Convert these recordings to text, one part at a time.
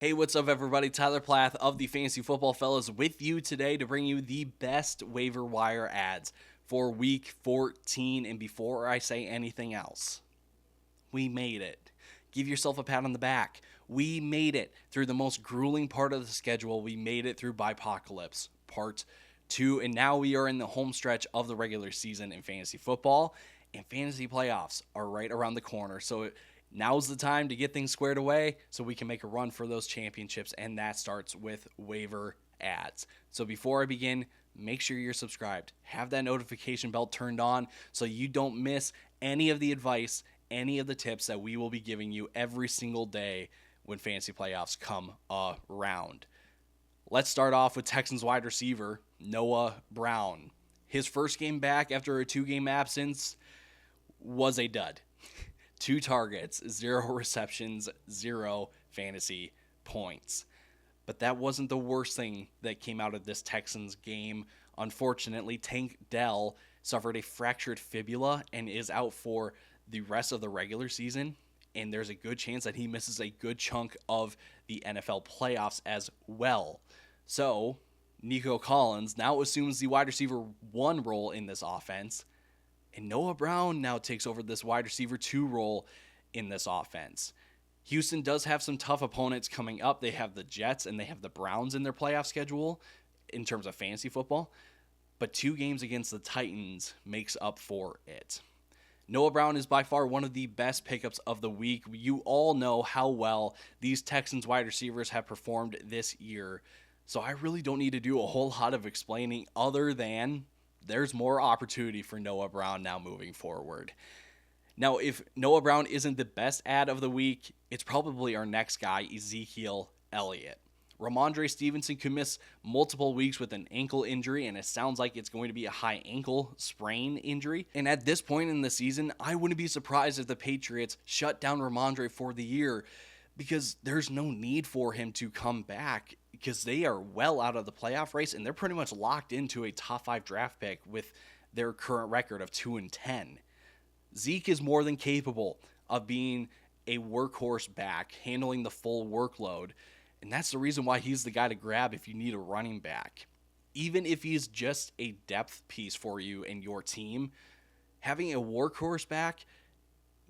Hey, what's up, everybody? Tyler Plath of the Fantasy Football Fellas with you today to bring you the best waiver wire ads for week 14. And before I say anything else, we made it. Give yourself a pat on the back. We made it through the most grueling part of the schedule. We made it through Bipocalypse Part 2, and now we are in the home stretch of the regular season in fantasy football, and fantasy playoffs are right around the corner. So now's the time to get things squared away so we can make a run for those championships, and that starts with waiver ads. So before I begin, make sure you're subscribed. Have that notification bell turned on so you don't miss any of the advice, any of the tips that we will be giving you every single day when fantasy playoffs come around. Let's start off with Texans wide receiver Noah Brown. His first game back after a 2-game absence was a dud. 2 targets, 0 receptions, 0 fantasy points. But that wasn't the worst thing that came out of this Texans game. Unfortunately, Tank Dell suffered a fractured fibula and is out for the rest of the regular season. And there's a good chance that he misses a good chunk of the NFL playoffs as well. So, Nico Collins now assumes the wide receiver 1 role in this offense. And Noah Brown now takes over this wide receiver 2 role in this offense. Houston does have some tough opponents coming up. They have the Jets and they have the Browns in their playoff schedule in terms of fantasy football. But 2 games against the Titans makes up for it. Noah Brown is by far one of the best pickups of the week. You all know how well these Texans wide receivers have performed this year. So I really don't need to do a whole lot of explaining other than there's more opportunity for Noah Brown now moving forward. Now, if Noah Brown isn't the best ad of the week, it's probably our next guy, Ezekiel Elliott. Ramondre Stevenson could miss multiple weeks with an ankle injury, and it sounds like it's going to be a high ankle sprain injury. And at this point in the season, I wouldn't be surprised if the Patriots shut down Ramondre for the year, because there's no need for him to come back because they are well out of the playoff race and they're pretty much locked into a top 5 draft pick with their current record of 2-10. Zeke is more than capable of being a workhorse back, handling the full workload, and that's the reason why he's the guy to grab if you need a running back. Even if he's just a depth piece for you and your team, having a workhorse back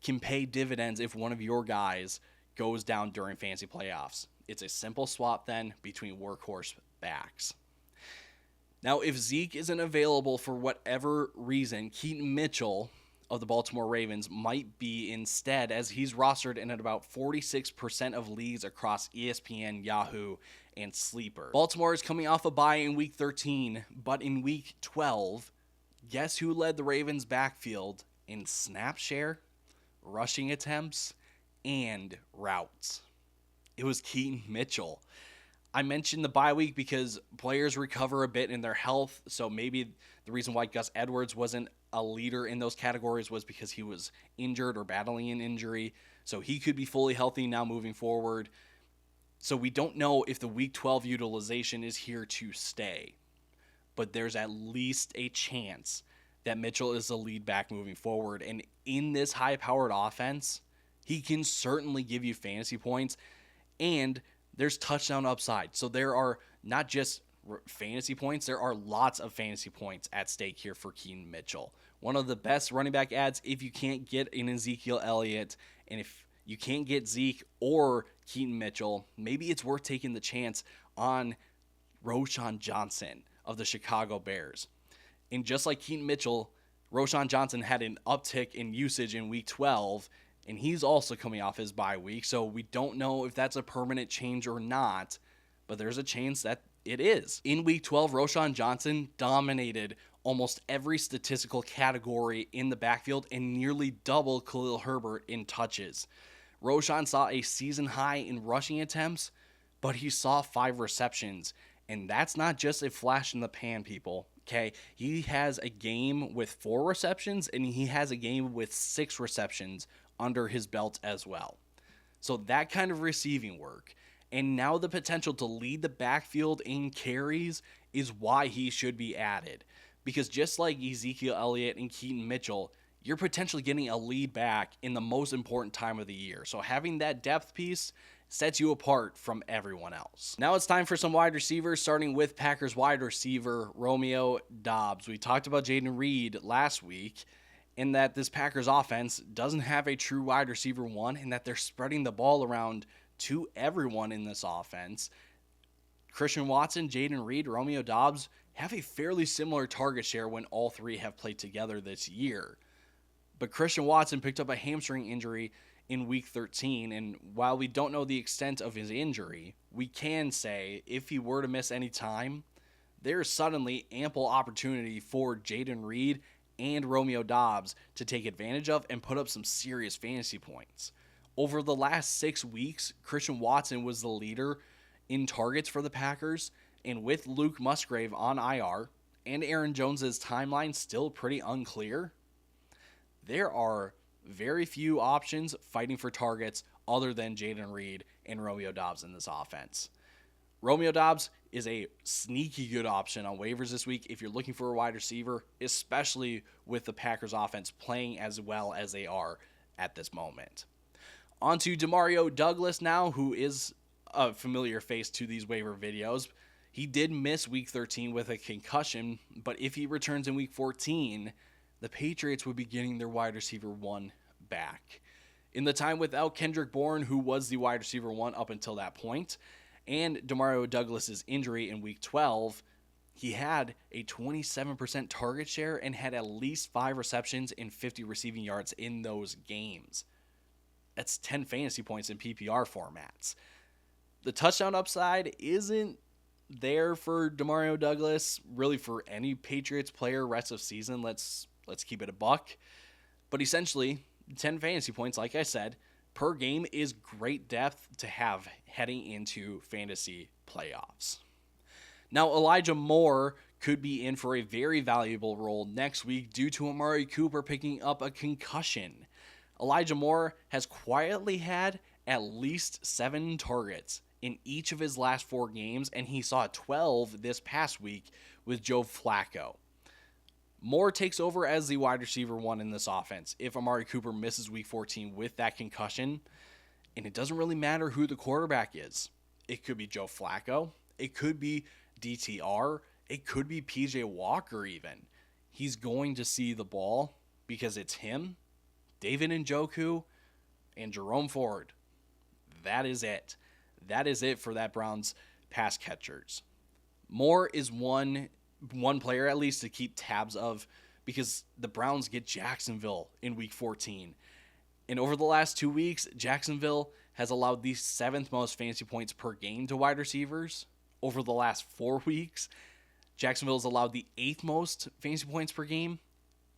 can pay dividends if one of your guys goes down during fantasy playoffs. It's a simple swap then between workhorse backs. Now, if Zeke isn't available for whatever reason, Keaton Mitchell of the Baltimore Ravens might be instead, as he's rostered in at about 46% of leagues across ESPN, Yahoo, and Sleeper. Baltimore is coming off a bye in week 13, but in week 12, guess who led the Ravens' backfield in snap share, rushing attempts, and routes? It was Keaton Mitchell. I mentioned the bye week because players recover a bit in their health, so maybe the reason why Gus Edwards wasn't a leader in those categories was because he was injured or battling an injury, so he could be fully healthy now moving forward. So we don't know if the week 12 utilization is here to stay, but there's at least a chance that Mitchell is the lead back moving forward, and in this high-powered offense, he can certainly give you fantasy points, and there's touchdown upside. So there are not just fantasy points, there are lots of fantasy points at stake here for Keaton Mitchell. One of the best running back ads if you can't get an Ezekiel Elliott, and if you can't get Zeke or Keaton Mitchell, maybe it's worth taking the chance on Roschon Johnson of the Chicago Bears. And just like Keaton Mitchell, Roschon Johnson had an uptick in usage in week 12, and he's also coming off his bye week, so we don't know if that's a permanent change or not, but there's a chance that it is. In week 12, Roschon Johnson dominated almost every statistical category in the backfield and nearly doubled Khalil Herbert in touches. Roschon saw a season high in rushing attempts, but he saw 5 receptions, and that's not just a flash in the pan, people. Okay, he has a game with 4 receptions, and he has a game with 6 receptions under his belt as well. So that kind of receiving work, and now the potential to lead the backfield in carries is why he should be added. Because just like Ezekiel Elliott and Keaton Mitchell, you're potentially getting a lead back in the most important time of the year. So having that depth piece sets you apart from everyone else. Now it's time for some wide receivers, starting with Packers wide receiver Romeo Doubs. We talked about Jayden Reed last week, in that this Packers offense doesn't have a true wide receiver one, and that they're spreading the ball around to everyone in this offense. Christian Watson, Jayden Reed, Romeo Doubs have a fairly similar target share when all three have played together this year. But Christian Watson picked up a hamstring injury in week 13, and while we don't know the extent of his injury, we can say if he were to miss any time, there's suddenly ample opportunity for Jayden Reed and Romeo Doubs to take advantage of and put up some serious fantasy points. Over the last 6 weeks, Christian Watson was the leader in targets for the Packers, and with Luke Musgrave on IR and Aaron Jones's timeline still pretty unclear, there are very few options fighting for targets other than Jayden Reed and Romeo Doubs in this offense. Romeo Doubs is a sneaky good option on waivers this week if you're looking for a wide receiver, especially with the Packers offense playing as well as they are at this moment. On to Demario Douglas now, who is a familiar face to these waiver videos. He did miss week 13 with a concussion, but if he returns in week 14, the Patriots would be getting their wide receiver one back. In the time without Kendrick Bourne, who was the wide receiver one up until that point, and Demario Douglas's injury in week 12, he had a 27% target share and had at least 5 receptions and 50 receiving yards in those games. That's 10 fantasy points in PPR formats. The touchdown upside isn't there for Demario Douglas, really for any Patriots player rest of season. Let's keep it a buck. But essentially, 10 fantasy points, like I said, per game is great depth to have heading into fantasy playoffs. Now, Elijah Moore could be in for a very valuable role next week due to Amari Cooper picking up a concussion. Elijah Moore has quietly had at least 7 targets in each of his last 4 games, and he saw 12 this past week with Joe Flacco. Moore takes over as the wide receiver one in this offense if Amari Cooper misses week 14 with that concussion, and it doesn't really matter who the quarterback is. It could be Joe Flacco, it could be DTR, it could be PJ Walker even. He's going to see the ball because it's him, David Njoku, and Jerome Ford. That is it. That is it for that Browns pass catchers. Moore is one player at least to keep tabs of because the Browns get Jacksonville in week 14. And over the last 2 weeks, Jacksonville has allowed the 7th most fantasy points per game to wide receivers. Over the last 4 weeks, Jacksonville has allowed the 8th most fantasy points per game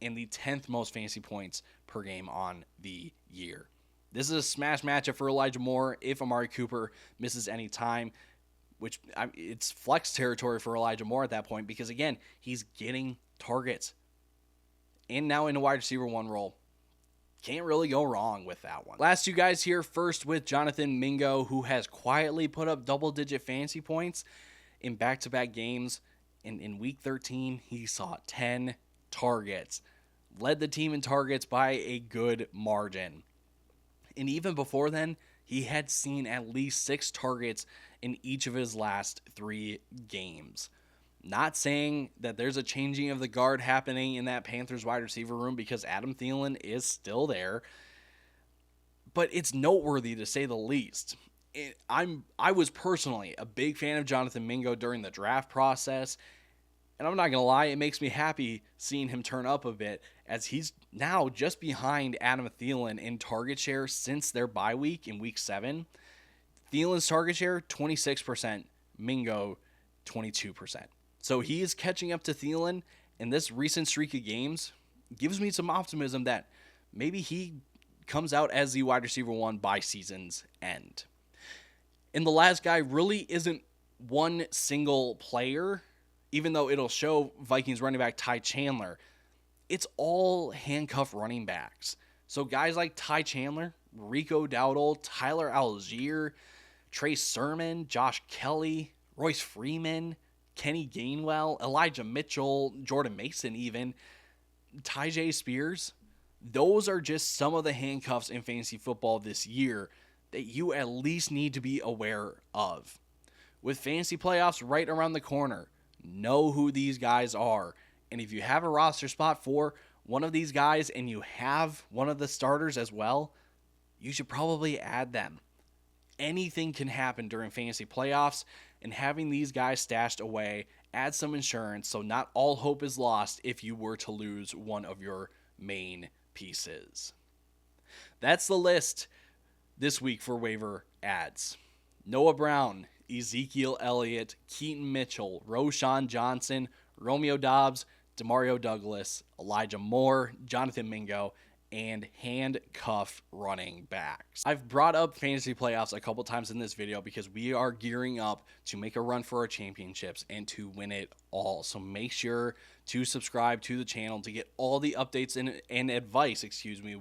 and the 10th most fantasy points per game on the year. This is a smash matchup for Elijah Moore if Amari Cooper misses any time, which it's flex territory for Elijah Moore at that point because, again, he's getting targets. And now in a wide receiver one role. Can't really go wrong with that one. Last 2 guys here, first with Jonathan Mingo, who has quietly put up double-digit fantasy points in back-to-back games. And in week 13, he saw 10 targets. Led the team in targets by a good margin. And even before then, he had seen at least 6 targets in each of his last 3 games. Not saying that there's a changing of the guard happening in that Panthers wide receiver room because Adam Thielen is still there. But it's noteworthy to say the least. I was personally a big fan of Jonathan Mingo during the draft process. And I'm not going to lie, it makes me happy seeing him turn up a bit as he's now just behind Adam Thielen in target share since their bye week in week 7. Thielen's target share, 26%. Mingo, 22%. So he is catching up to Thielen, and this recent streak of games gives me some optimism that maybe he comes out as the wide receiver one by season's end. And the last guy really isn't one single player, even though it'll show Vikings running back Ty Chandler. It's all handcuff running backs. So guys like Ty Chandler, Rico Dowdle, Tyler Algier, Trey Sermon, Josh Kelly, Royce Freeman, Kenny Gainwell, Elijah Mitchell, Jordan Mason even, Tyjae Spears. Those are just some of the handcuffs in fantasy football this year that you at least need to be aware of. With fantasy playoffs right around the corner, know who these guys are. And if you have a roster spot for one of these guys and you have one of the starters as well, you should probably add them. Anything can happen during fantasy playoffs, and having these guys stashed away adds some insurance so not all hope is lost if you were to lose one of your main pieces. That's the list this week for waiver ads. Noah Brown, Ezekiel Elliott, Keaton Mitchell, Roschon Johnson, Romeo Doubs, Demario Douglas, Elijah Moore, Jonathan Mingo, and handcuff running backs. I've brought up fantasy playoffs a couple times in this video because we are gearing up to make a run for our championships and to win it all. So make sure to subscribe to the channel to get all the updates and advice,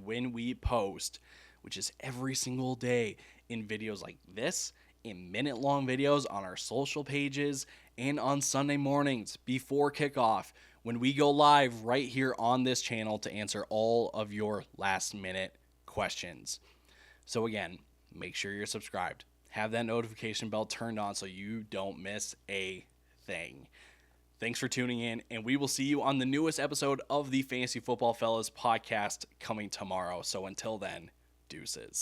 when we post, which is every single day in videos like this, in minute-long videos on our social pages, and on Sunday mornings before kickoff when we go live right here on this channel to answer all of your last-minute questions. So again, make sure you're subscribed. Have that notification bell turned on so you don't miss a thing. Thanks for tuning in, and we will see you on the newest episode of the Fantasy Football Fellas podcast coming tomorrow. So until then, deuces.